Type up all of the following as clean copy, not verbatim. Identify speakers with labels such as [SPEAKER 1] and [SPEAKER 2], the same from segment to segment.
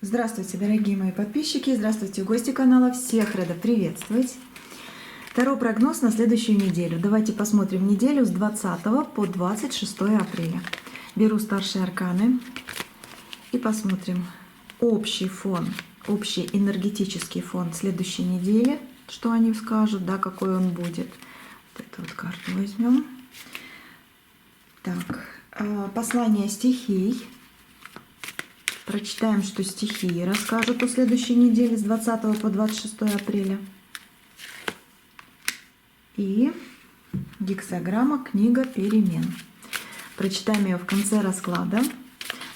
[SPEAKER 1] Здравствуйте, дорогие мои подписчики, здравствуйте, гости канала, всех рада приветствовать. Таро прогноз на следующую неделю. Давайте посмотрим неделю с 20 по 26 апреля. Беру старшие арканы и посмотрим общий фон, общий энергетический фон следующей недели, что они скажут, да, какой он будет. Вот эту вот карту возьмем. Так, послание стихий. Прочитаем, что стихии расскажут о следующей неделе с 20 по 26 апреля. И гексаграмма «Книга перемен». Прочитаем ее в конце расклада.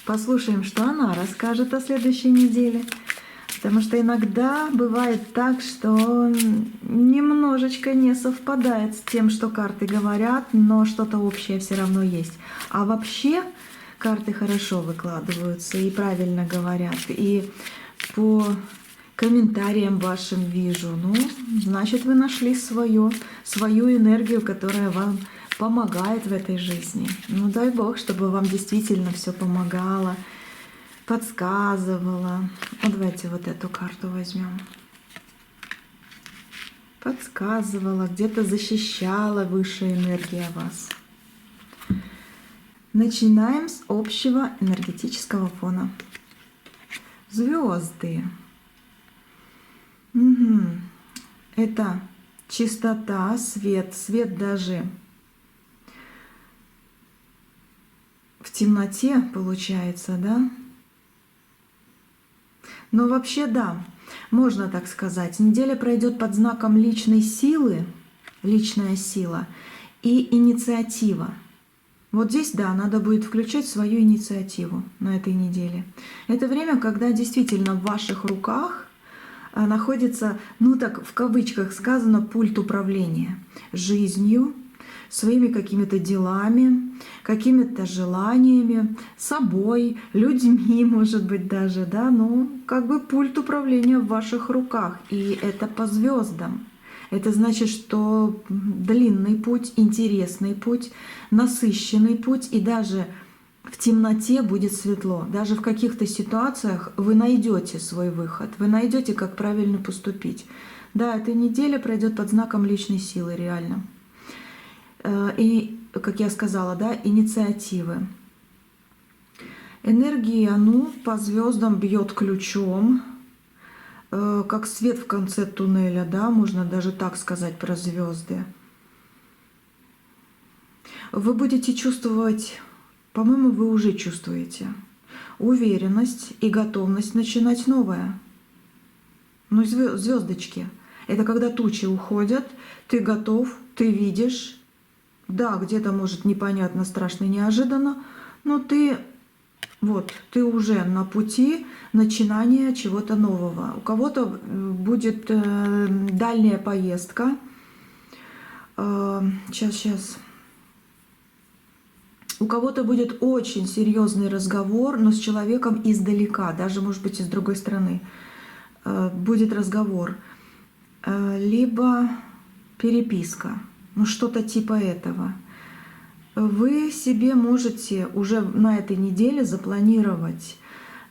[SPEAKER 1] Послушаем, что она расскажет о следующей неделе. Потому что иногда бывает так, что немножечко не совпадает с тем, что карты говорят, но что-то общее все равно есть. А вообще карты хорошо выкладываются и правильно говорят. И по комментариям вашим вижу, ну, значит, вы нашли свою энергию, которая вам помогает в этой жизни. Ну, дай Бог, чтобы вам действительно все помогало, подсказывало. Ну, давайте вот эту карту возьмем. Подсказывала, где-то защищала высшая энергия вас. Начинаем с общего энергетического фона. Звезды. Это чистота, свет, свет даже в темноте получается, да? Но вообще да, можно так сказать. Неделя пройдет под знаком личной силы, личная сила и инициатива. Вот здесь, да, надо будет включать свою инициативу на этой неделе. Это время, когда действительно в ваших руках находится, ну так в кавычках сказано, пульт управления жизнью, своими какими-то делами, какими-то желаниями, собой, людьми, может быть, даже, да, но как бы пульт управления в ваших руках. И это по звездам. Это значит, что длинный путь, интересный путь, насыщенный путь, и даже в темноте будет светло. Даже в каких-то ситуациях вы найдете свой выход, вы найдете, как правильно поступить. Да, эта неделя пройдет под знаком личной силы, реально. И, как я сказала, да, инициативы. Энергия, ну, по звездам бьет ключом, как свет в конце туннеля, да, можно даже так сказать про звезды. Вы будете чувствовать, по-моему, вы уже чувствуете, уверенность и готовность начинать новое. Ну, звездочки. Это когда тучи уходят, ты готов, ты видишь. Да, где-то, может, непонятно, страшно, неожиданно, но ты уже на пути начинания чего-то нового. У кого-то будет дальняя поездка. Сейчас. У кого-то будет очень серьезный разговор, но с человеком издалека, даже, может быть, из другой страны. Будет разговор. Либо переписка. Ну, что-то типа этого. Вы себе можете уже на этой неделе запланировать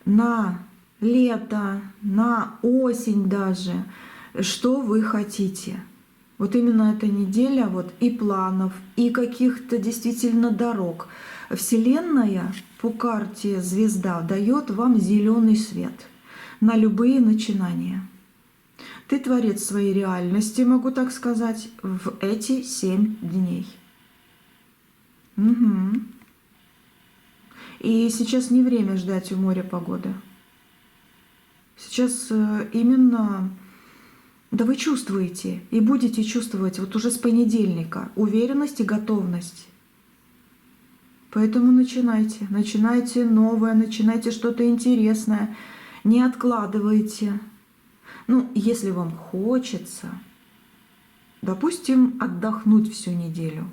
[SPEAKER 1] на лето, на осень даже, что вы хотите. Вот именно эта неделя вот и планов, и каких-то действительно дорог. Вселенная по карте звезда дает вам зеленый свет на любые начинания. Ты творец своей реальности, могу так сказать, в эти 7 дней. Угу. И сейчас не время ждать у моря погоды. Сейчас именно, да вы чувствуете и будете чувствовать вот уже с понедельника уверенность и готовность. Поэтому начинайте, начинайте новое, начинайте что-то интересное, не откладывайте. Ну, если вам хочется, допустим, отдохнуть всю неделю,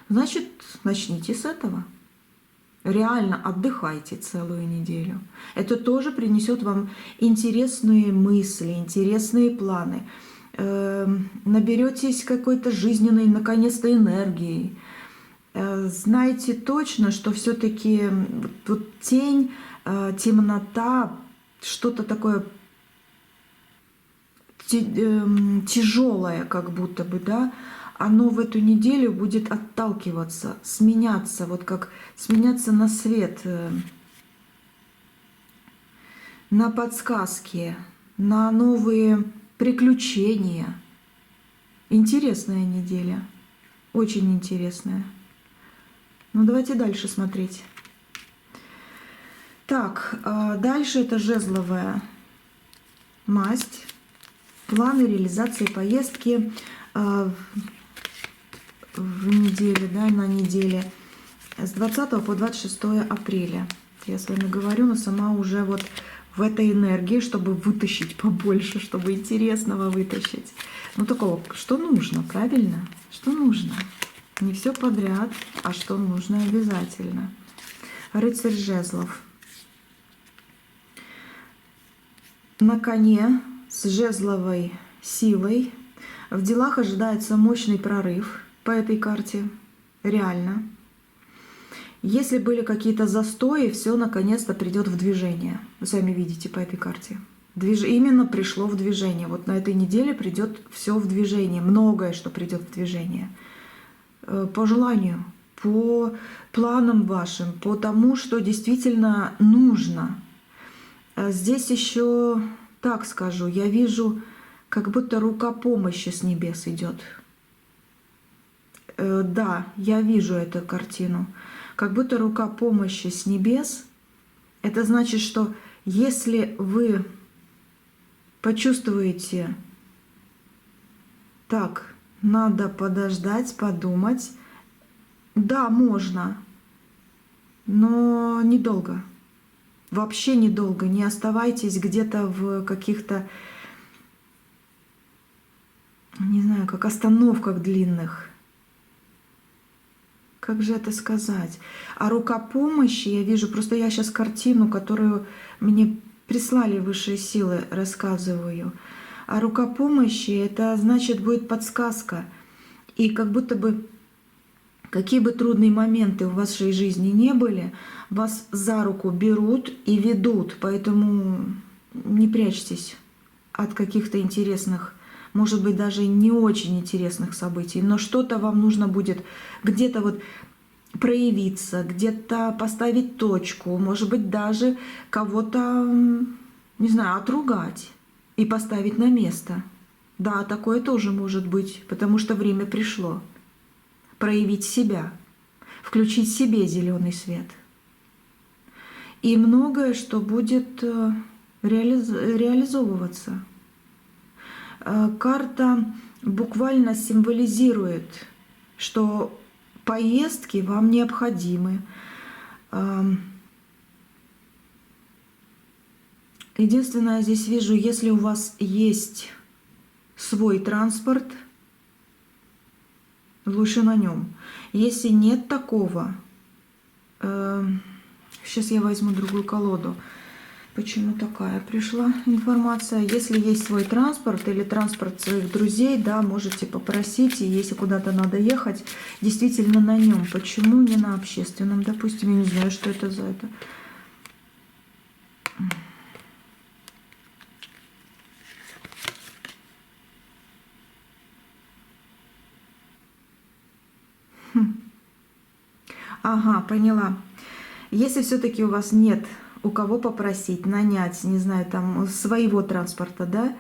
[SPEAKER 1] значит, начните с этого. Реально отдыхайте целую неделю. Это тоже принесет вам интересные мысли, интересные планы. Наберетесь какой-то жизненной, наконец-то, энергией. Знаете точно, что все-таки вот тень, темнота что-то такое тяжелое, как будто бы, да, оно в эту неделю будет отталкиваться, сменяться, вот как сменяться на свет, на подсказки, на новые приключения. Интересная неделя, очень интересная. Ну, давайте дальше смотреть. Так, дальше это жезловая масть. Планы реализации поездки в неделю, да, на неделе с 20 по 26 апреля. Я с вами говорю, но сама уже вот в этой энергии, чтобы вытащить побольше, чтобы интересного вытащить. Ну, такого, что нужно, правильно? Что нужно? Не все подряд, а что нужно обязательно. Рыцарь жезлов. На коне с жезловой силой. В делах ожидается мощный прорыв по этой карте. Реально. Если были какие-то застои, все наконец-то придет в движение. Вы сами видите по этой карте. Именно пришло в движение. Вот на этой неделе придет все в движение. Многое, что придет в движение. По желанию, по планам вашим, по тому, что действительно нужно. Здесь еще, так скажу, я вижу, как будто рука помощи с небес идет. Да, я вижу эту картину. Как будто рука помощи с небес. Это значит, что если вы почувствуете, так, надо подождать, подумать, да, можно, но недолго. Вообще недолго. Не оставайтесь где-то в каких-то, не знаю, как остановках длинных. Как же это сказать? А рука помощи, я вижу, просто я сейчас картину, которую мне прислали высшие силы, рассказываю. А рука помощи, это значит будет подсказка. И как будто бы, какие бы трудные моменты в вашей жизни не были, вас за руку берут и ведут. Поэтому не прячьтесь от каких-то интересных, может быть, даже не очень интересных событий, но что-то вам нужно будет где-то вот проявиться, где-то поставить точку, может быть, даже кого-то, не знаю, отругать и поставить на место. Да, такое тоже может быть, потому что время пришло. Проявить себя, включить себе зеленый свет. И многое, что будет реализовываться. Карта буквально символизирует, что поездки вам необходимы. Единственное, здесь вижу, если у вас есть свой транспорт, лучше на нем. Если нет такого, сейчас я возьму другую колоду. Почему такая пришла информация? Если есть свой транспорт или транспорт своих друзей, да, можете попросить, и если куда-то надо ехать, действительно на нем. Почему не на общественном? Допустим, я не знаю, что это за это. Ага, поняла. Если все-таки у вас нет у кого попросить, нанять, не знаю, там, своего транспорта, да,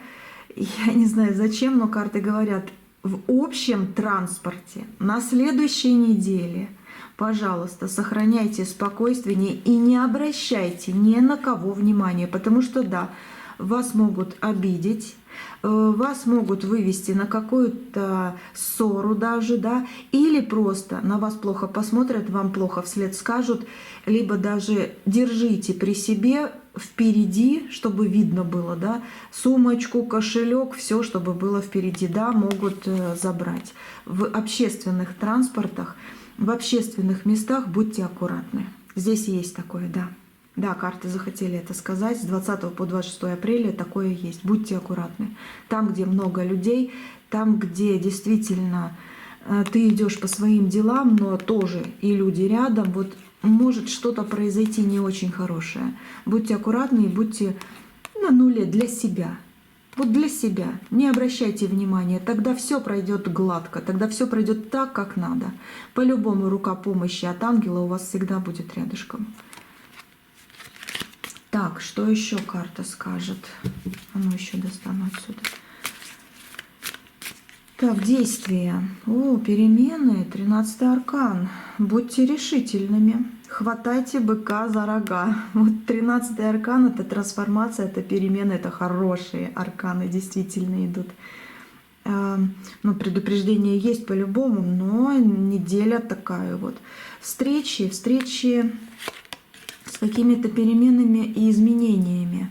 [SPEAKER 1] я не знаю зачем, но карты говорят, в общем транспорте на следующей неделе, пожалуйста, сохраняйте спокойствие и не обращайте ни на кого внимания, потому что, да, вас могут обидеть, вас могут вывести на какую-то ссору даже, да, или просто на вас плохо посмотрят, вам плохо вслед скажут, либо даже держите при себе впереди, чтобы видно было, да, сумочку, кошелек, все, чтобы было впереди, да, могут забрать. В общественных транспортах, в общественных местах будьте аккуратны. Здесь есть такое, да. Да, карты захотели это сказать. С 20 по 26 апреля такое есть. Будьте аккуратны. Там, где много людей, там, где действительно ты идешь по своим делам, но тоже и люди рядом, вот может что-то произойти не очень хорошее. Будьте аккуратны и будьте на нуле для себя. Вот для себя. Не обращайте внимания, тогда все пройдет гладко, тогда все пройдет так, как надо. По-любому рука помощи от ангела у вас всегда будет рядышком. Так, что еще карта скажет? А ну еще достану отсюда. Так, действия. О, перемены, 13-й аркан. Будьте решительными. Хватайте быка за рога. Вот 13-й аркан — это трансформация, это перемены, это хорошие арканы действительно идут. Ну, предупреждение есть по-любому, но неделя такая вот. Встречи с какими-то переменами и изменениями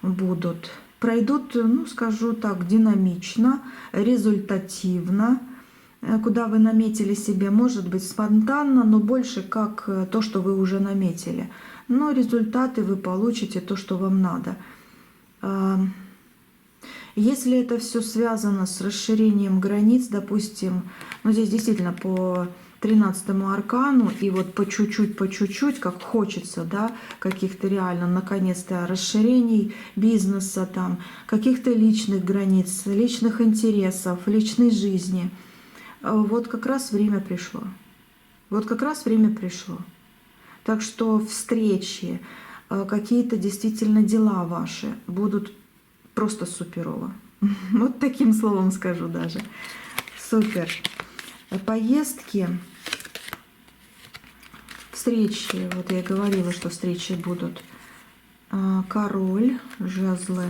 [SPEAKER 1] будут. Пройдут, ну, скажу так, динамично, результативно, куда вы наметили себе, может быть, спонтанно, но больше как то, что вы уже наметили. Но результаты вы получите, то, что вам надо. Если это все связано с расширением границ, допустим, ну, здесь действительно по 13-му аркану, и вот по чуть-чуть, как хочется, да, каких-то реально, наконец-то, расширений бизнеса, там, каких-то личных границ, личных интересов, личной жизни. Вот как раз время пришло. Вот как раз время пришло. Так что встречи, какие-то действительно дела ваши будут просто суперово. Вот таким словом скажу даже. Супер. Поездки, встречи, вот я говорила, что встречи будут. Король жезлы.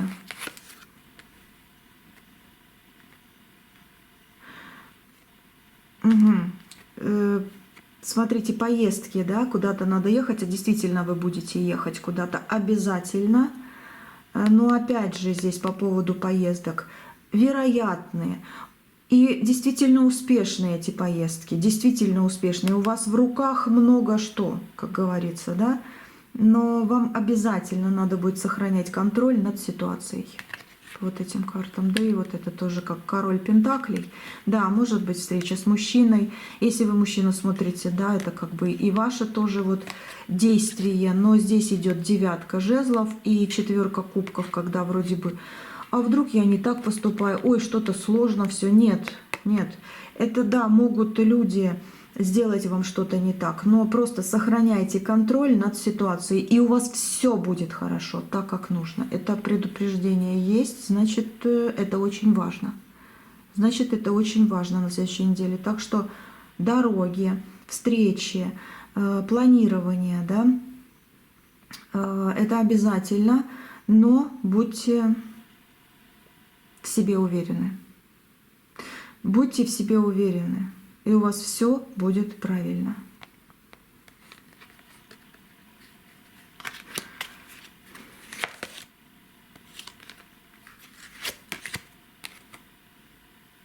[SPEAKER 1] Угу. Смотрите, поездки, да, куда-то надо ехать, а действительно вы будете ехать куда-то обязательно. Но опять же здесь по поводу поездок вероятные. И действительно успешные эти поездки, действительно успешные. У вас в руках много что, как говорится, да? Но вам обязательно надо будет сохранять контроль над ситуацией. Вот этим картам. Да и вот это тоже как король пентаклей. Да, может быть встреча с мужчиной. Если вы мужчину смотрите, да, это как бы и ваше тоже вот действие. Но здесь идет 9 жезлов и 4 кубков, когда вроде бы... А вдруг я не так поступаю? Ой, что-то сложно, все. Нет, нет. Это да, могут люди сделать вам что-то не так, но просто сохраняйте контроль над ситуацией, и у вас все будет хорошо, так как нужно. Это предупреждение есть, значит, это очень важно. Значит, это очень важно на следующей неделе. Так что дороги, встречи, планирование, да, это обязательно, но будьте в себе уверены. Будьте в себе уверены, и у вас все будет правильно.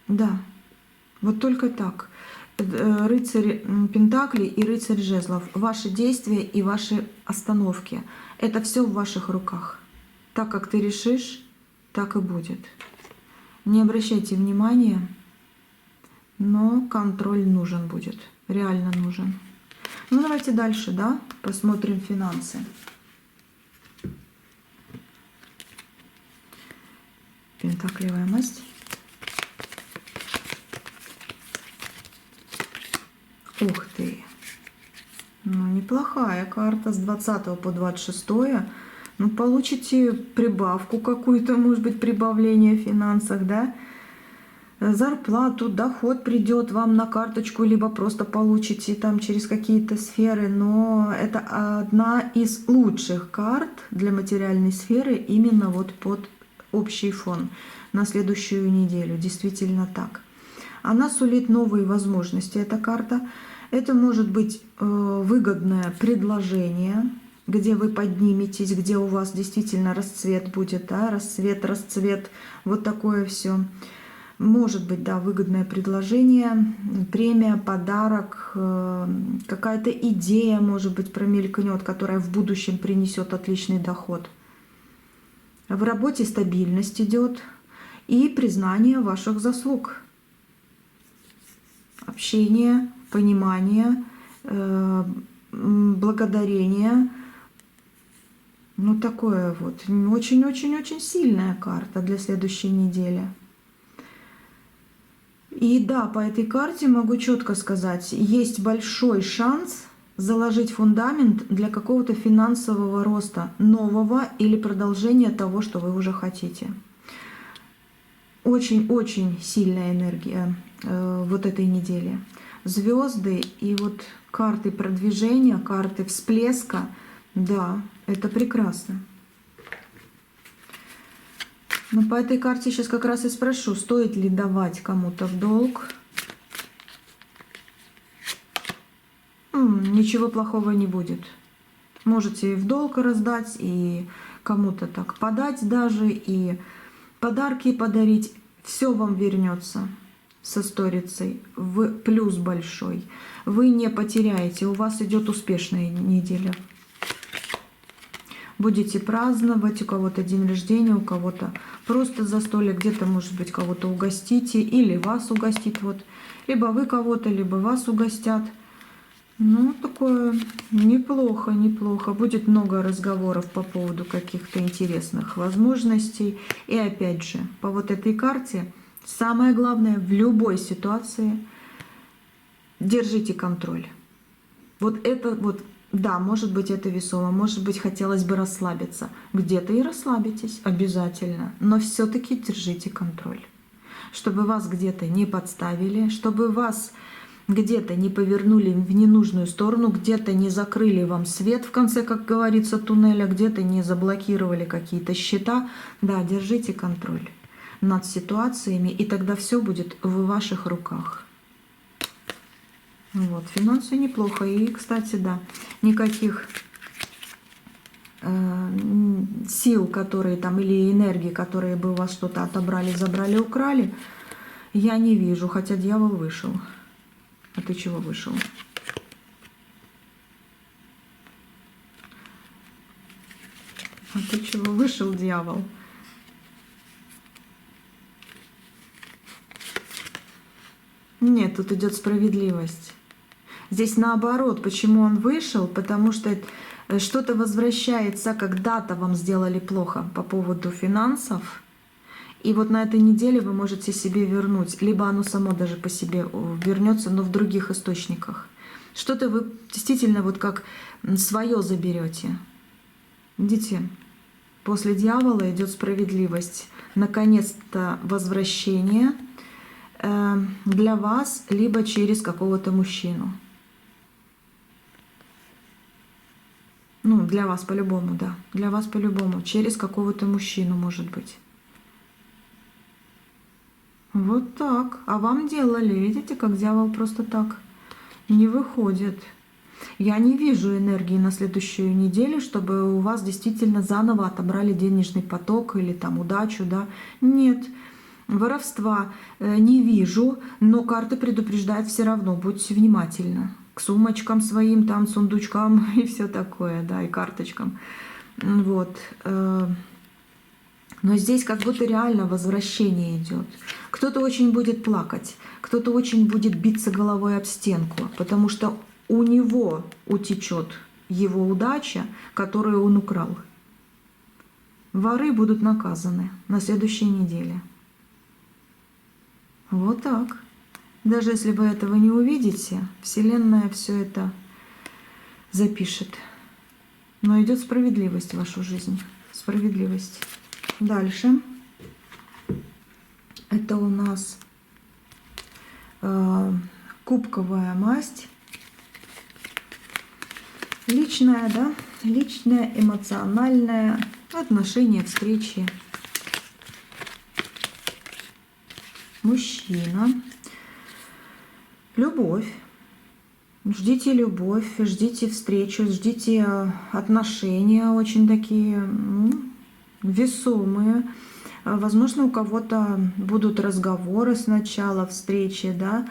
[SPEAKER 1] Да, вот только так. Рыцарь пентаклей и рыцарь жезлов. Ваши действия и ваши остановки. Это все в ваших руках. Так как ты решишь, так и будет. Не обращайте внимания, но контроль нужен будет. Реально нужен. Ну, давайте дальше, да? Посмотрим финансы. Пентаклевая масть. Ух ты! Ну, неплохая карта с 20 по 26. Ну, получите прибавку какую-то, может быть, прибавление в финансах, да? Зарплату, доход придет вам на карточку, либо просто получите там через какие-то сферы. Но это одна из лучших карт для материальной сферы именно вот под общий фон на следующую неделю. Действительно так. Она сулит новые возможности, эта карта. Это может быть выгодное предложение, где вы подниметесь, где у вас действительно расцвет будет, да, расцвет, вот такое все. Может быть, да, выгодное предложение, премия, подарок, какая-то идея, может быть, промелькнет, которая в будущем принесет отличный доход. В работе стабильность идет и признание ваших заслуг. Общение, понимание, благодарение. Ну, такое вот, очень-очень-очень сильная карта для следующей недели. И да, по этой карте могу четко сказать, есть большой шанс заложить фундамент для какого-то финансового роста, нового или продолжения того, что вы уже хотите. Очень-очень сильная энергия вот этой недели. Звезды и вот карты продвижения, карты всплеска, да, это прекрасно. Но по этой карте сейчас как раз и спрошу, стоит ли давать кому-то в долг. Ничего плохого не будет. Можете и в долг раздать, и кому-то так подать даже, и подарки подарить. Все вам вернется со сторицей в плюс большой. Вы не потеряете, у вас идет успешная неделя. Будете праздновать, у кого-то день рождения, у кого-то просто застолье, где-то, может быть, кого-то угостите или вас угостит. Вот. Либо вы кого-то, либо вас угостят. Ну, такое неплохо, неплохо. Будет много разговоров по поводу каких-то интересных возможностей. И опять же, по вот этой карте, самое главное в любой ситуации — держите контроль. Вот это вот, да, может быть, это весомо, может быть, хотелось бы расслабиться. Где-то и расслабитесь обязательно, но все-таки держите контроль. Чтобы вас где-то не подставили, чтобы вас где-то не повернули в ненужную сторону, где-то не закрыли вам свет в конце, как говорится, туннеля, где-то не заблокировали какие-то счета. Да, держите контроль над ситуациями, и тогда все будет в ваших руках. Вот, финансы неплохо. И, кстати, да, никаких сил, которые там, или энергии, которые бы у вас что-то отобрали, забрали, украли, я не вижу, хотя дьявол вышел. А ты чего вышел? А ты чего вышел, дьявол? Нет, тут идет справедливость. Здесь наоборот. Почему он вышел? Потому что что-то возвращается, когда-то вам сделали плохо по поводу финансов. И вот на этой неделе вы можете себе вернуть. Либо оно само даже по себе вернется, но в других источниках. Что-то вы действительно вот как свое заберете. Видите? После дьявола идет справедливость. Наконец-то возвращение для вас, либо через какого-то мужчину. Ну, для вас по-любому, да. Для вас по-любому. Через какого-то мужчину, может быть. Вот так. А вам делали. Видите, как дьявол просто так не выходит. Я не вижу энергии на следующую неделю, чтобы у вас действительно заново отобрали денежный поток или там удачу, да. Нет. Воровства не вижу, но карты предупреждают все равно. Будьте внимательны к сумочкам своим, там, сундучкам и все такое, да, и карточкам. Вот. Но здесь как будто реально возвращение идет. Кто-то очень будет плакать, кто-то очень будет биться головой об стенку, потому что у него утечет его удача, которую он украл. Воры будут наказаны на следующей неделе. Вот так. Даже если вы этого не увидите, Вселенная все это запишет. Но идет справедливость в вашу жизнь. Справедливость. Дальше. Это у нас кубковая масть. Личная, да? Личное, эмоциональное отношение, встречи. Мужчина. Любовь. Ждите любовь, ждите встречу, ждите отношения очень такие весомые. Возможно, у кого-то будут разговоры сначала, встречи, да,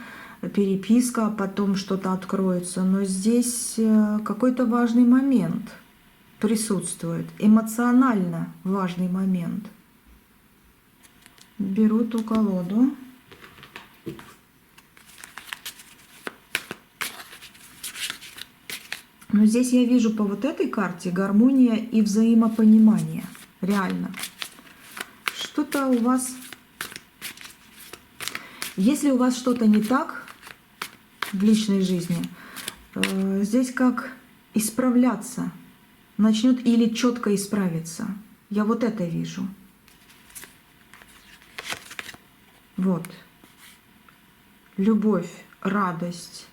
[SPEAKER 1] переписка, а потом что-то откроется. Но здесь какой-то важный момент присутствует, эмоционально важный момент. Беру ту колоду. Но здесь я вижу по вот этой карте гармония и взаимопонимание. Реально. Что-то у вас... Если у вас что-то не так в личной жизни, здесь как исправляться. Начнет или четко исправиться. Я вот это вижу. Вот. Любовь, радость,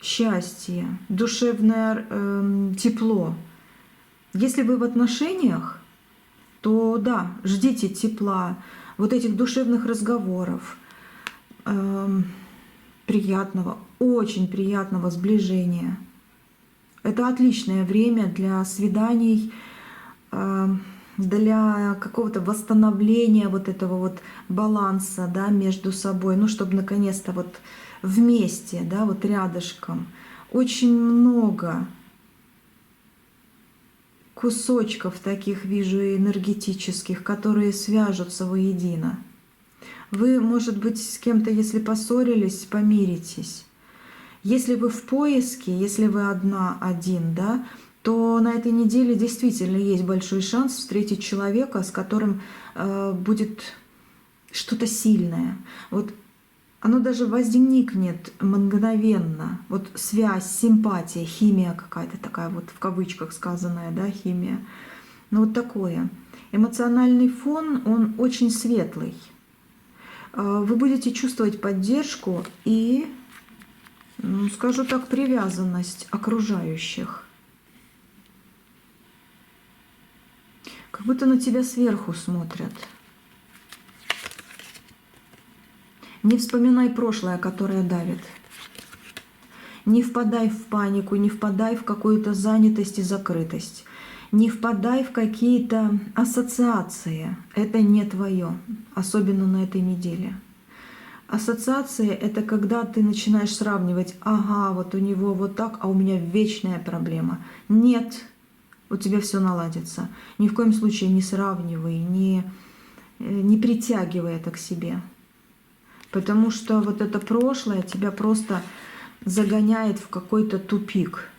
[SPEAKER 1] счастье, душевное тепло. Если вы в отношениях, то да, ждите тепла, вот этих душевных разговоров, приятного, очень приятного сближения. Это отличное время для свиданий, для какого-то восстановления вот этого вот баланса, да, между собой, ну, чтобы наконец-то вот вместе, да, вот рядышком. Очень много кусочков таких вижу энергетических, которые свяжутся воедино. Вы, может быть, с кем-то, если поссорились, помиритесь. Если вы в поиске, если вы один, да, то на этой неделе действительно есть большой шанс встретить человека, с которым будет что-то сильное. Вот оно даже возникнет мгновенно. Вот связь, симпатия, химия какая-то такая, вот в кавычках сказанная, да, химия. Ну вот такое. Эмоциональный фон, он очень светлый. Вы будете чувствовать поддержку и, ну, скажу так, привязанность окружающих. Как будто на тебя сверху смотрят. Не вспоминай прошлое, которое давит. Не впадай в панику, не впадай в какую-то занятость и закрытость. Не впадай в какие-то ассоциации. Это не твое, особенно на этой неделе. Ассоциации — это когда ты начинаешь сравнивать: ага, вот у него вот так, а у меня вечная проблема. Нет, у тебя все наладится. Ни в коем случае не сравнивай, не притягивай это к себе. Потому что вот это прошлое тебя просто загоняет в какой-то тупик.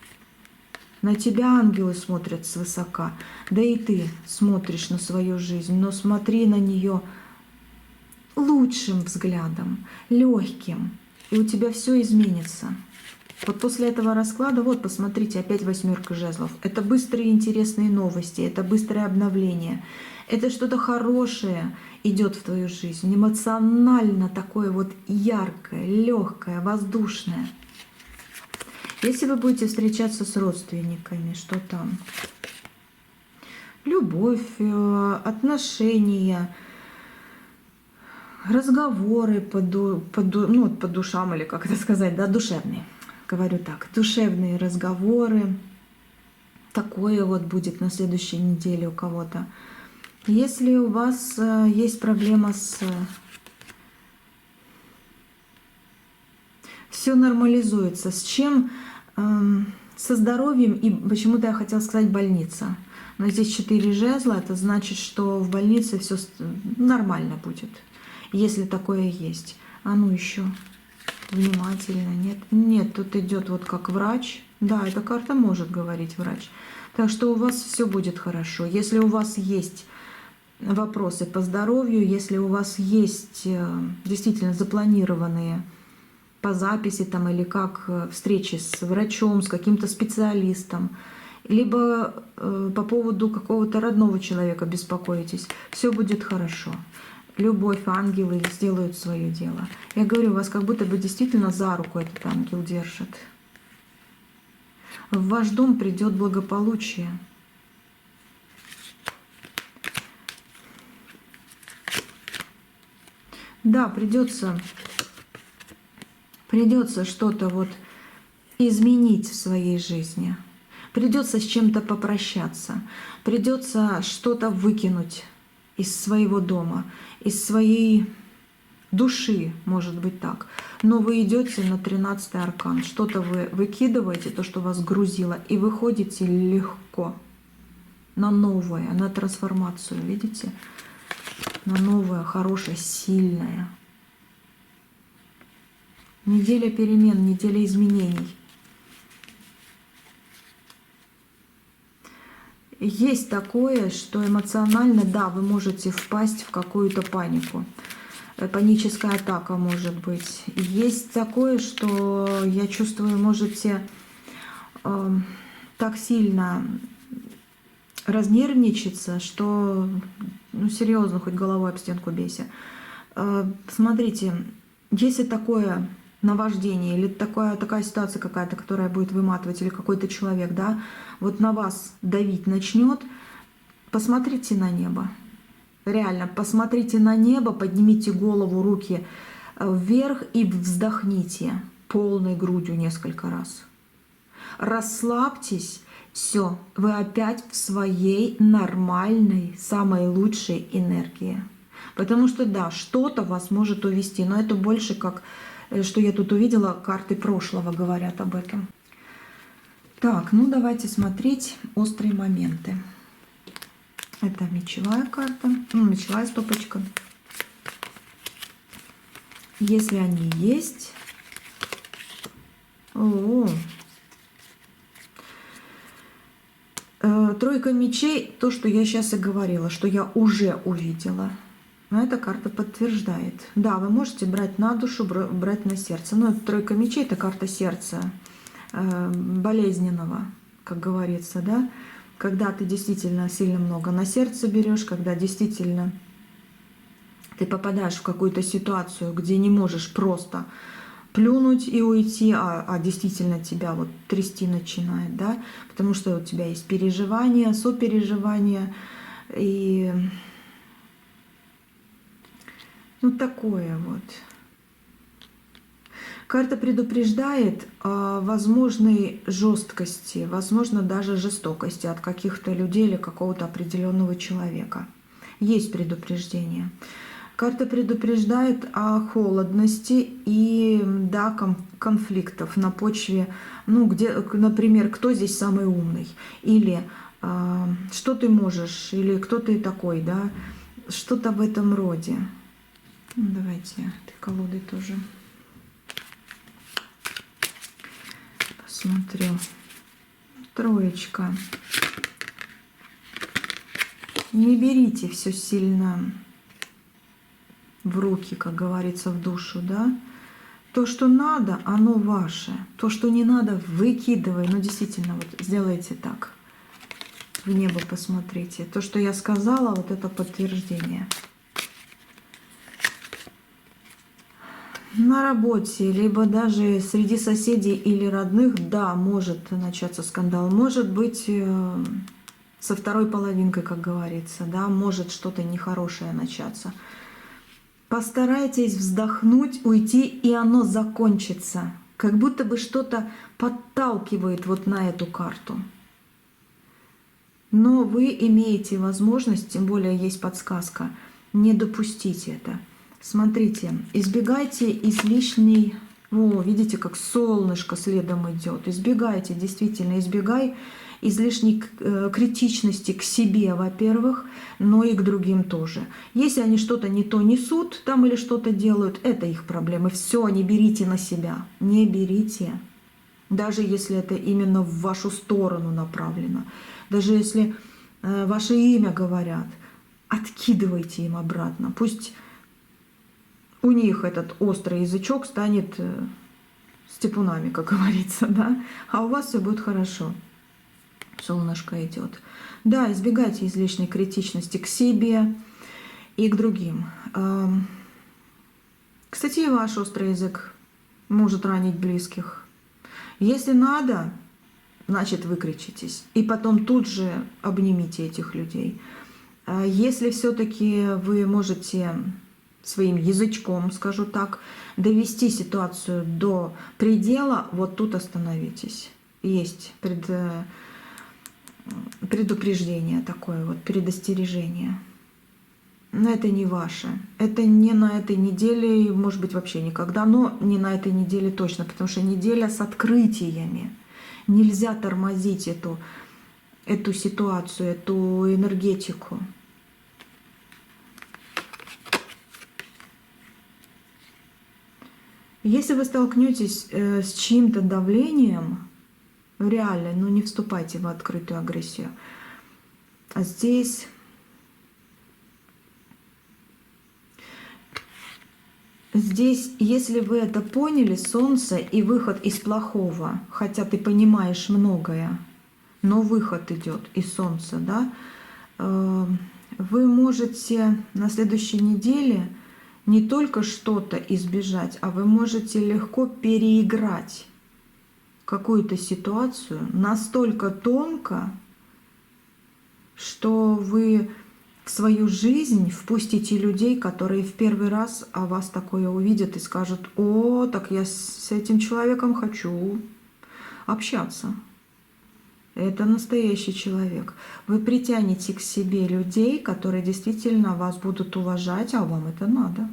[SPEAKER 1] На тебя ангелы смотрят свысока, да и ты смотришь на свою жизнь, но смотри на нее лучшим взглядом, легким, и у тебя все изменится. Вот после этого расклада, вот посмотрите, опять 8 жезлов. Это быстрые интересные новости, это быстрое обновление, это что-то хорошее идет в твою жизнь, эмоционально такое вот яркое, легкое, воздушное. Если вы будете встречаться с родственниками, что там? Любовь, отношения, разговоры по душам, или как это сказать, да, душевные. Говорю так, душевные разговоры. Такое вот будет на следующей неделе у кого-то. Если у вас есть проблема с... Все нормализуется. С чем? Со здоровьем, и почему-то я хотела сказать больница. Но здесь 4 жезла, это значит, что в больнице все нормально будет, если такое есть. А ну еще внимательно. Нет, нет, тут идет вот как врач. Да, эта карта может говорить врач. Так что у вас все будет хорошо. Если у вас есть вопросы по здоровью, если у вас есть действительно запланированные по записи там или как встречи с врачом, с каким-то специалистом, либо по поводу какого-то родного человека беспокоитесь, все будет хорошо. Любовь, ангелы сделают свое дело. Я говорю, вас как будто бы действительно за руку этот ангел держит. В ваш дом придет благополучие. Да, придется что-то вот изменить в своей жизни. Придется с чем-то попрощаться. Придется что-то выкинуть из своего дома, из своей души, может быть так. Но вы идете на 13-й аркан. Что-то вы выкидываете, то, что вас грузило, и выходите легко на новое, на трансформацию. Видите? На новое, хорошее, сильное. Неделя перемен, неделя изменений. Есть такое, что эмоционально, да, вы можете впасть в какую-то панику. Паническая атака может быть. Есть такое, что, я чувствую, можете так сильно разнервничаться, что, ну, серьезно, хоть головой об стенку бейся. Смотрите, если такое наваждение или такая ситуация какая-то, которая будет выматывать, или какой-то человек, да, вот на вас давить начнет, посмотрите на небо. Реально, посмотрите на небо, поднимите голову, руки вверх и вздохните полной грудью несколько раз. Расслабьтесь, все, вы опять в своей нормальной, самой лучшей энергии. Потому что да, что-то вас может увести, но это больше как, что я тут увидела, карты прошлого говорят об этом. Так, ну давайте смотреть острые моменты. Это мечевая карта, ну, мечевая стопочка. Если они есть... Тройка мечей, то, что я сейчас и говорила, что я уже увидела. Но эта карта подтверждает. Да, вы можете брать на душу, брать на сердце. Но тройка мечей — это карта сердца, болезненного, как говорится, да. Когда ты действительно сильно много на сердце берешь, когда действительно ты попадаешь в какую-то ситуацию, где не можешь просто плюнуть и уйти, а действительно тебя вот трясти начинает, да, потому что у тебя есть переживания, сопереживания и ну такое вот. Карта предупреждает о возможной жесткости, возможно, даже жестокости от каких-то людей или какого-то определенного человека. Есть предупреждение. Карта предупреждает о холодности и, да, конфликтов на почве, ну, где, например, кто здесь самый умный, или что ты можешь, или кто ты такой, да, что-то в этом роде. Давайте этой колодой тоже посмотрю. Троечка. Не берите все сильно в руки, как говорится, в душу, да. То, что надо, оно ваше. То, что не надо, выкидывай. Ну, действительно, вот сделайте так. В небо посмотрите. То, что я сказала, вот это подтверждение. На работе, либо даже среди соседей или родных, да, может начаться скандал. Может быть, со второй половинкой, как говорится, да, может что-то нехорошее начаться. Постарайтесь вздохнуть, уйти, и оно закончится. Как будто бы что-то подталкивает вот на эту карту. Но вы имеете возможность, тем более есть подсказка, не допустить это. Смотрите, избегайте излишней... О, видите, как солнышко следом идет. Избегайте, действительно, избегай излишней критичности к себе, во-первых, но и к другим тоже. Если они что-то не то несут там или что-то делают, это их проблемы. Все, не берите на себя, не берите. Даже если это именно в вашу сторону направлено. Даже если ваше имя говорят, откидывайте им обратно. Пусть у них этот острый язычок станет степунами, как говорится, да, а у вас все будет хорошо. Солнышко идет. Да, избегайте излишней критичности к себе и к другим. Кстати, и ваш острый язык может ранить близких. Если надо, значит, выкричитесь. И потом тут же обнимите этих людей. Если все-таки вы можете своим язычком, скажу так, довести ситуацию до предела, вот тут остановитесь. Есть предупреждение такое, вот предостережение. Но это не ваше. Это не на этой неделе, может быть, вообще никогда, но не на этой неделе точно, потому что неделя с открытиями. Нельзя тормозить эту ситуацию, эту энергетику. Если вы столкнетесь с чьим-то давлением, реально, ну не вступайте в открытую агрессию. здесь если вы это поняли, Солнце и выход из плохого, хотя ты понимаешь многое, но выход идет из Солнца, да, вы можете на следующей неделе не только что-то избежать, а вы можете легко переиграть какую-то ситуацию настолько тонко, что вы в свою жизнь впустите людей, которые в первый раз о вас такое увидят и скажут: «О, так я с этим человеком хочу общаться». Это настоящий человек. Вы притянете к себе людей, которые действительно вас будут уважать, а вам это надо.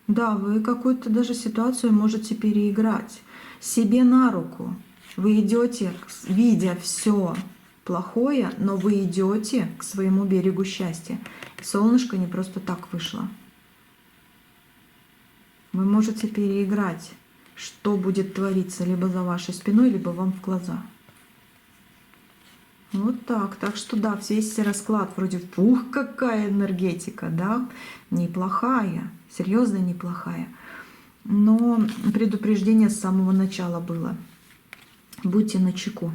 [SPEAKER 1] Да, вы какую-то даже ситуацию можете переиграть себе на руку. Вы идете, видя все плохое, но вы идете к своему берегу счастья. Солнышко не просто так вышло. Вы можете переиграть, что будет твориться либо за вашей спиной, либо вам в глаза. Вот так. Так что да, весь расклад вроде «Ух, какая энергетика!», да, неплохая, серьезно неплохая. Но предупреждение с самого начала было. Будьте начеку.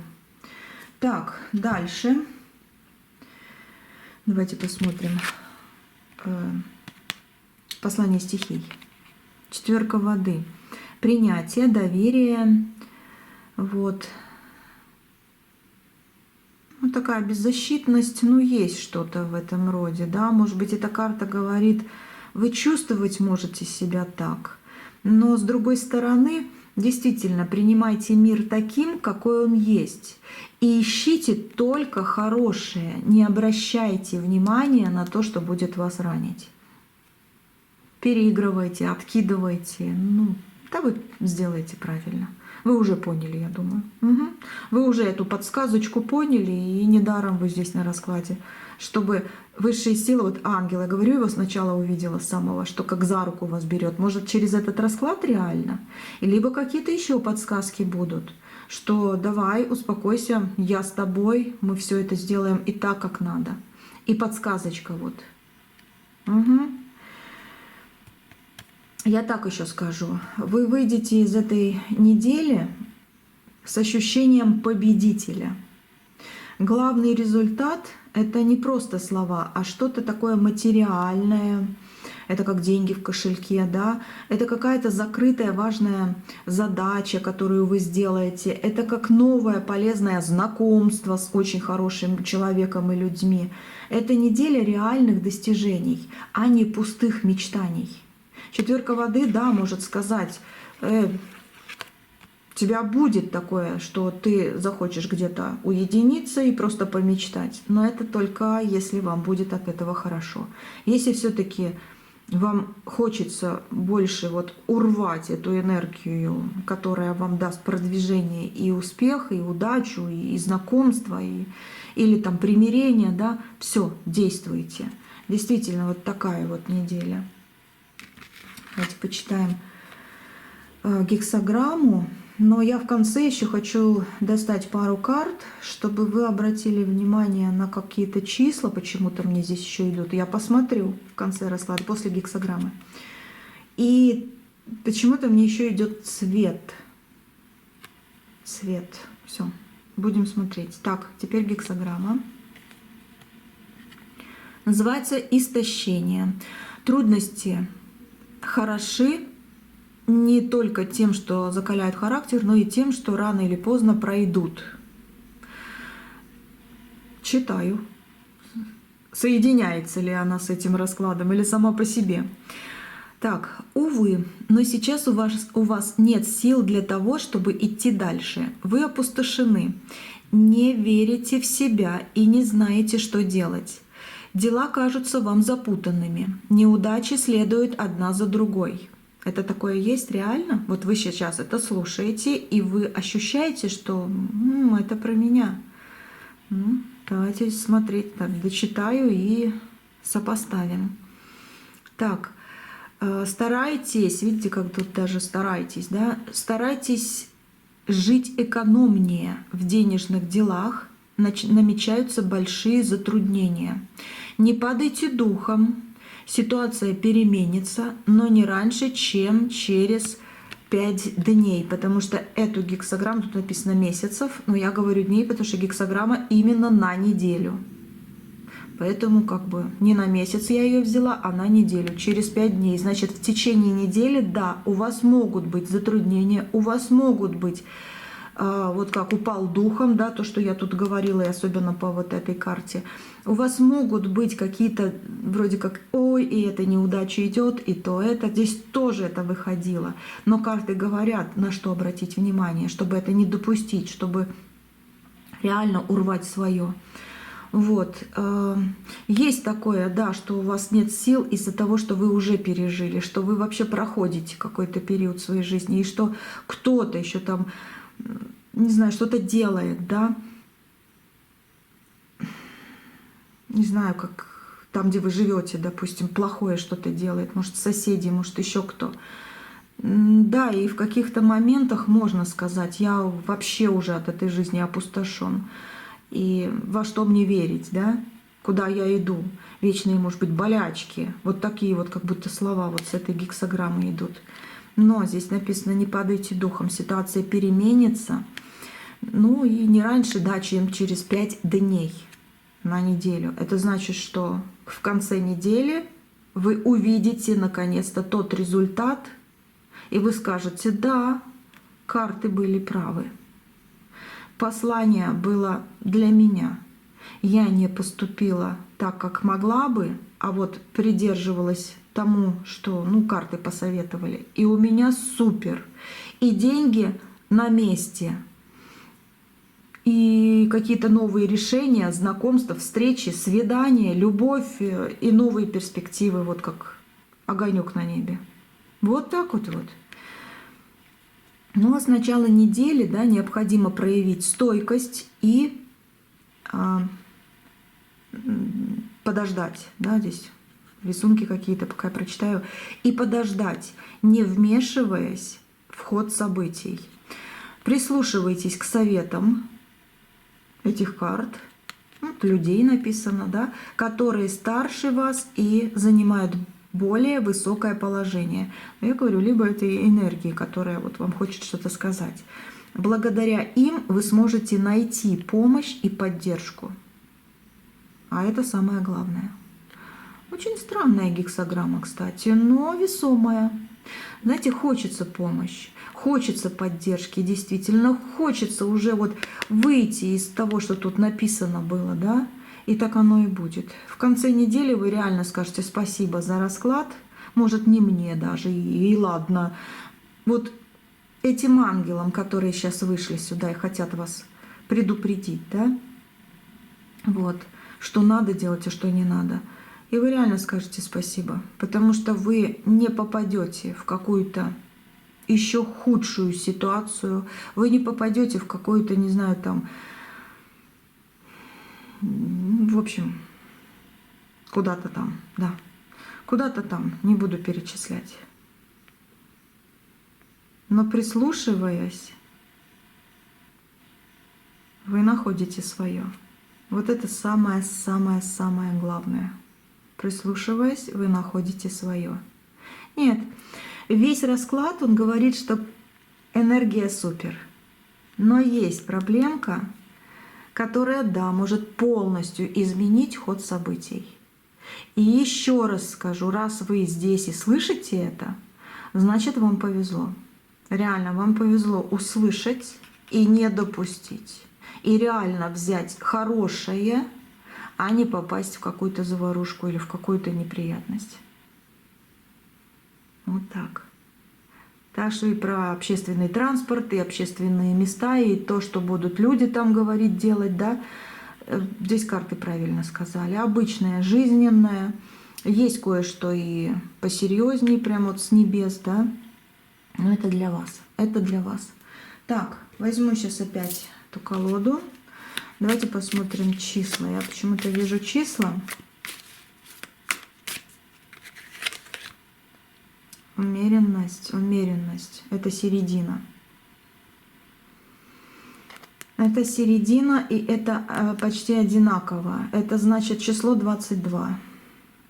[SPEAKER 1] Так, дальше. Давайте посмотрим. Послание стихий. Четверка воды. Принятие, доверие. Вот. Ну, такая беззащитность, ну, есть что-то в этом роде, да. Может быть, эта карта говорит, вы чувствовать можете себя так, но с другой стороны, действительно, принимайте мир таким, какой он есть, и ищите только хорошее, не обращайте внимания на то, что будет вас ранить. Переигрывайте, откидывайте, ну, да вы сделаете правильно. Вы уже поняли, я думаю. Угу. Вы уже эту подсказочку поняли, и недаром вы здесь на раскладе. Чтобы высшие силы, вот ангел, я говорю, его сначала увидела самого, что как за руку вас берет. Может, через этот расклад реально? Либо какие-то еще подсказки будут, что давай, успокойся, я с тобой, мы все это сделаем и так, как надо. И подсказочка вот. Угу. Я так еще скажу. Вы выйдете из этой недели с ощущением победителя. Главный результат — это не просто слова, а что-то такое материальное. Это как деньги в кошельке, да? Это какая-то закрытая важная задача, которую вы сделаете. Это как новое полезное знакомство с очень хорошим человеком и людьми. Это неделя реальных достижений, а не пустых мечтаний. Четверка воды, да, может сказать, у тебя будет такое, что ты захочешь где-то уединиться и просто помечтать. Но это только если вам будет от этого хорошо. Если все-таки вам хочется больше вот урвать эту энергию, которая вам даст продвижение и успех, и удачу, и знакомство, или там примирение, да, все, действуйте. Действительно, вот такая вот неделя. Давайте почитаем гексаграмму. Но я в конце еще хочу достать пару карт, чтобы вы обратили внимание на какие-то числа. Почему-то мне здесь еще идут. Я посмотрю в конце расклада, после гексаграммы. И почему-то мне еще идет цвет. Цвет. Все. Будем смотреть. Так, теперь гексаграмма. Называется «Истощение». Трудности хороши не только тем, что закаляют характер, но и тем, что рано или поздно пройдут. Читаю. Соединяется ли она с этим раскладом или сама по себе? Так, увы, но сейчас у вас нет сил для того, чтобы идти дальше. Вы опустошены, не верите в себя и не знаете, что делать. Дела кажутся вам запутанными. Неудачи следуют одна за другой. Это такое есть реально? Вот вы сейчас это слушаете, и вы ощущаете, что это про меня. Давайте смотреть. Так, дочитаю и сопоставим. Так, старайтесь, видите, как тут даже старайтесь, да? Старайтесь жить экономнее в денежных делах, намечаются большие затруднения. Не падайте духом, ситуация переменится, но не раньше, чем через 5 дней, потому что эту гексограмму, тут написано месяцев, но я говорю дней, потому что гексограмма именно на неделю. Поэтому как бы не на месяц я ее взяла, а на неделю, через 5 дней. Значит, в течение недели, да, у вас могут быть затруднения, у вас могут быть, вот как упал духом, да, то, что я тут говорила, и особенно по вот этой карте. У вас могут быть какие-то вроде как, ой, и эта неудача идет, и то это. Здесь тоже это выходило. Но карты говорят, на что обратить внимание, чтобы это не допустить, чтобы реально урвать свое. Вот. Есть такое, да, что у вас нет сил из-за того, что вы уже пережили, что вы вообще проходите какой-то период своей жизни, и что кто-то еще там, не знаю, что-то делает, да. Не знаю, как там, где вы живете, допустим, плохое что-то делает, может, соседи, может, еще кто. Да, и в каких-то моментах можно сказать, я вообще уже от этой жизни опустошен. И во что мне верить, да? Куда я иду? Вечные, может быть, болячки. Вот такие вот как будто слова вот с этой гексограммы идут. Но здесь написано, не падайте духом, ситуация переменится. Ну и не раньше, да, чем через 5 дней на неделю. Это значит, что в конце недели вы увидите наконец-то тот результат, и вы скажете, да, карты были правы. Послание было для меня. Я не поступила так, как могла бы, а вот придерживалась тому, что карты посоветовали. И у меня супер. И деньги на месте. И какие-то новые решения, знакомства, встречи, свидания, любовь и новые перспективы, вот как огонек на небе. Вот так вот. Ну а с начала недели, да, необходимо проявить стойкость и подождать, да, здесь рисунки какие-то, пока я прочитаю, и подождать, не вмешиваясь в ход событий. Прислушивайтесь к советам этих карт, людей написано, да, которые старше вас и занимают более высокое положение. Но я говорю, либо это энергии, которая вот вам хочет что-то сказать. Благодаря им вы сможете найти помощь и поддержку. А это самое главное. Очень странная гексограмма, кстати, но весомая. Знаете, хочется помощи, хочется поддержки, действительно, хочется уже вот выйти из того, что тут написано было, да, и так оно и будет. В конце недели вы реально скажете спасибо за расклад, может, не мне даже, и ладно. Вот этим ангелам, которые сейчас вышли сюда и хотят вас предупредить, да, вот, что надо делать, а что не надо. И вы реально скажете спасибо, потому что вы не попадете в какую-то еще худшую ситуацию, вы не попадете в какую-то, не знаю, там, в общем, куда-то там, да, куда-то там, не буду перечислять. Но прислушиваясь, вы находите свое. Вот это самое-самое-самое главное. Прислушиваясь, вы находите свое. Нет, весь расклад, он говорит, что энергия супер. Но есть проблемка, которая, да, может полностью изменить ход событий. И еще раз скажу, раз вы здесь и слышите это, значит, вам повезло. Реально, вам повезло услышать и не допустить. И реально взять хорошее, а не попасть в какую-то заварушку или в какую-то неприятность. Вот так. Так что и про общественный транспорт, и общественные места, и то, что будут люди там говорить, делать, да. Здесь карты правильно сказали. Обычное, жизненное. Есть кое-что и посерьезнее, прям вот с небес, да. Но это для вас. Это для вас. Так, возьму сейчас опять эту колоду. Давайте посмотрим числа. Я почему-то вижу числа. Умеренность, умеренность. Это середина. Это середина, и это почти одинаково. Это значит число 22.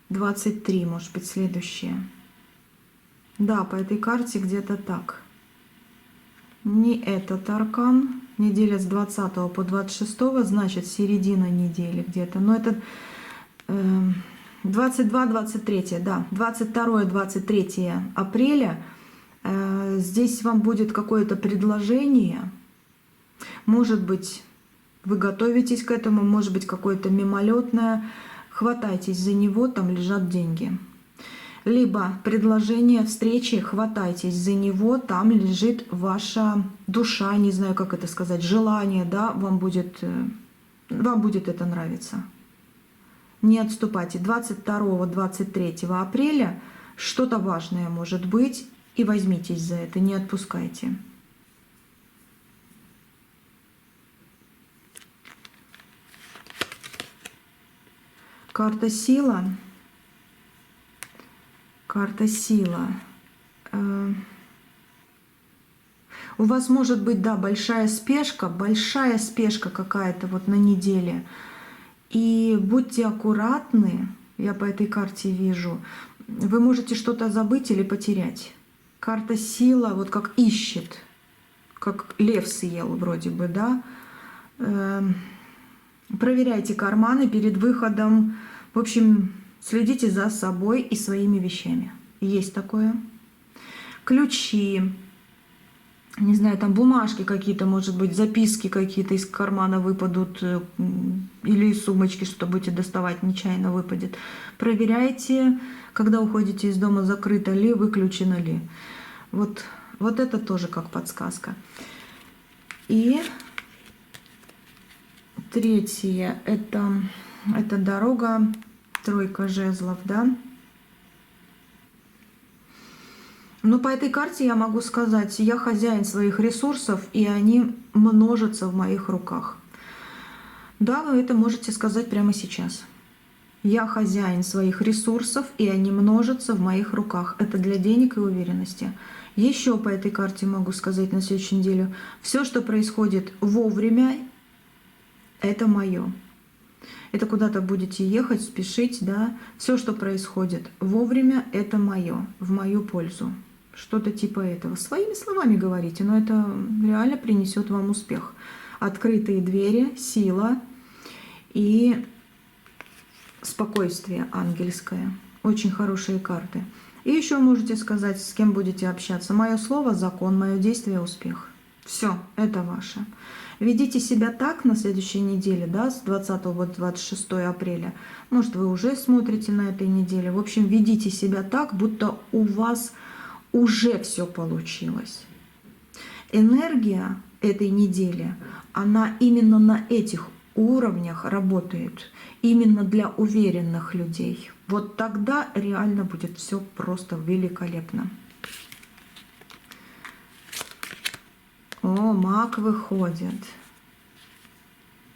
[SPEAKER 1] 23, может быть, следующее. Да, по этой карте где-то так. Не этот аркан. Неделя с 20 по 26, значит, середина недели где-то. Но это 22-23, да. 22-23 апреля. Здесь вам будет какое-то предложение. Может быть, вы готовитесь к этому, может быть, какое-то мимолетное. Хватайтесь за него, там лежат деньги. Либо предложение встречи, хватайтесь за него, там лежит ваша душа, не знаю, как это сказать, желание, да, вам будет это нравиться. Не отступайте. 22-23 апреля что-то важное может быть, и возьмитесь за это, не отпускайте. Карта сила. Карта сила. У вас может быть, да, большая спешка какая-то вот на неделе. И будьте аккуратны, я по этой карте вижу, вы можете что-то забыть или потерять. Карта сила вот как ищет, как лев съел вроде бы, да. Проверяйте карманы перед выходом. В общем, следите за собой и своими вещами. Есть такое. Ключи, не знаю, там бумажки какие-то, может быть, записки какие-то из кармана выпадут, или из сумочки что-то будете доставать, нечаянно выпадет. Проверяйте, когда уходите из дома, закрыто ли, выключено ли. Вот это тоже как подсказка. И третье, это дорога, тройка жезлов, да. Но по этой карте я могу сказать, я хозяин своих ресурсов, и они множатся в моих руках. Да, вы это можете сказать прямо сейчас. Я хозяин своих ресурсов, и они множатся в моих руках. Это для денег и уверенности. Еще по этой карте могу сказать на следующей неделе. Все, что происходит вовремя, это мое. Это куда-то будете ехать, спешить, да. Все, что происходит вовремя, это мое, в мою пользу. Что-то типа этого. Своими словами говорите, но это реально принесет вам успех. Открытые двери, сила и спокойствие ангельское. Очень хорошие карты. И еще можете сказать, с кем будете общаться. Мое слово — закон, мое действие — успех. Все, это ваше. Ведите себя так на следующей неделе, да, с 20 по 26 апреля. Может, вы уже смотрите на этой неделе. В общем, ведите себя так, будто у вас уже все получилось. Энергия этой недели, она именно на этих уровнях работает. Именно для уверенных людей. Вот тогда реально будет все просто великолепно. О, маг выходит.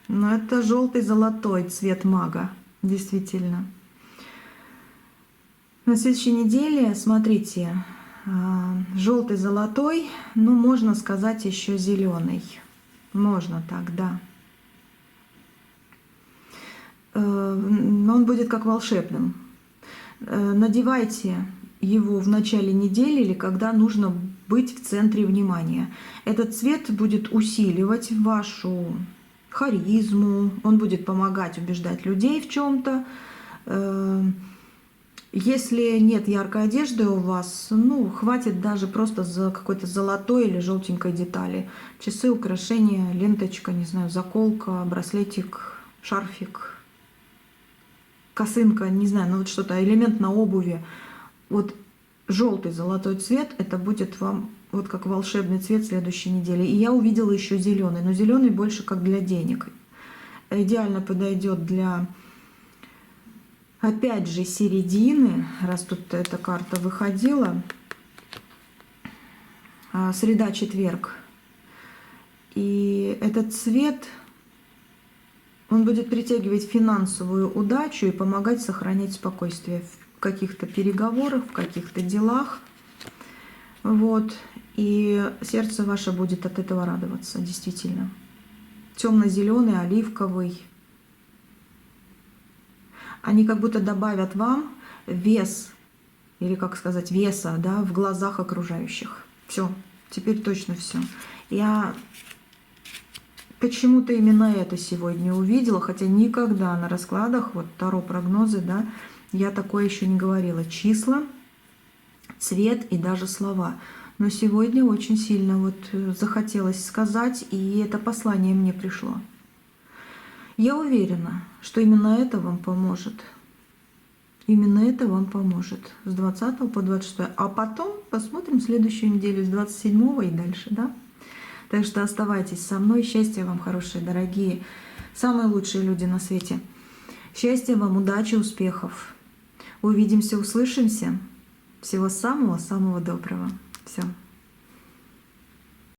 [SPEAKER 1] Но это желтый-золотой цвет мага, действительно. На следующей неделе, смотрите, желтый-золотой, ну, можно сказать, еще зеленый. Можно так, да. Он будет как волшебным. Надевайте его в начале недели или когда нужно быть в центре внимания. Этот цвет будет усиливать вашу харизму, он будет помогать убеждать людей в чем-то. Если нет яркой одежды у вас, ну, хватит даже просто за какой-то золотой или желтенькой детали. Часы, украшения, ленточка, не знаю, заколка, браслетик, шарфик, косынка, не знаю, ну вот что-то, элемент на обуви. Вот желтый золотой цвет, это будет вам вот как волшебный цвет следующей недели. И я увидела еще зеленый, но зеленый больше как для денег. Идеально подойдет для, опять же, середины, раз тут эта карта выходила. Среда-четверг. И этот цвет, он будет притягивать финансовую удачу и помогать сохранять спокойствие в каких-то переговорах, в каких-то делах. Вот. И сердце ваше будет от этого радоваться, действительно. темно-зеленый, оливковый. Они как будто добавят вам вес, или как сказать, веса, да, в глазах окружающих. Все, теперь точно все. Я почему-то именно это сегодня увидела, хотя никогда на раскладах, вот Таро прогнозы, да, я такое еще не говорила. Числа, цвет и даже слова. Но сегодня очень сильно вот захотелось сказать, и это послание мне пришло. Я уверена, что именно это вам поможет. Именно это вам поможет с 20 по 26. А потом посмотрим следующую неделю с 27 и дальше, да? Так что оставайтесь со мной. Счастья вам, хорошие, дорогие, самые лучшие люди на свете. Счастья вам, удачи, успехов. Увидимся, услышимся. Всего самого-самого доброго. Все.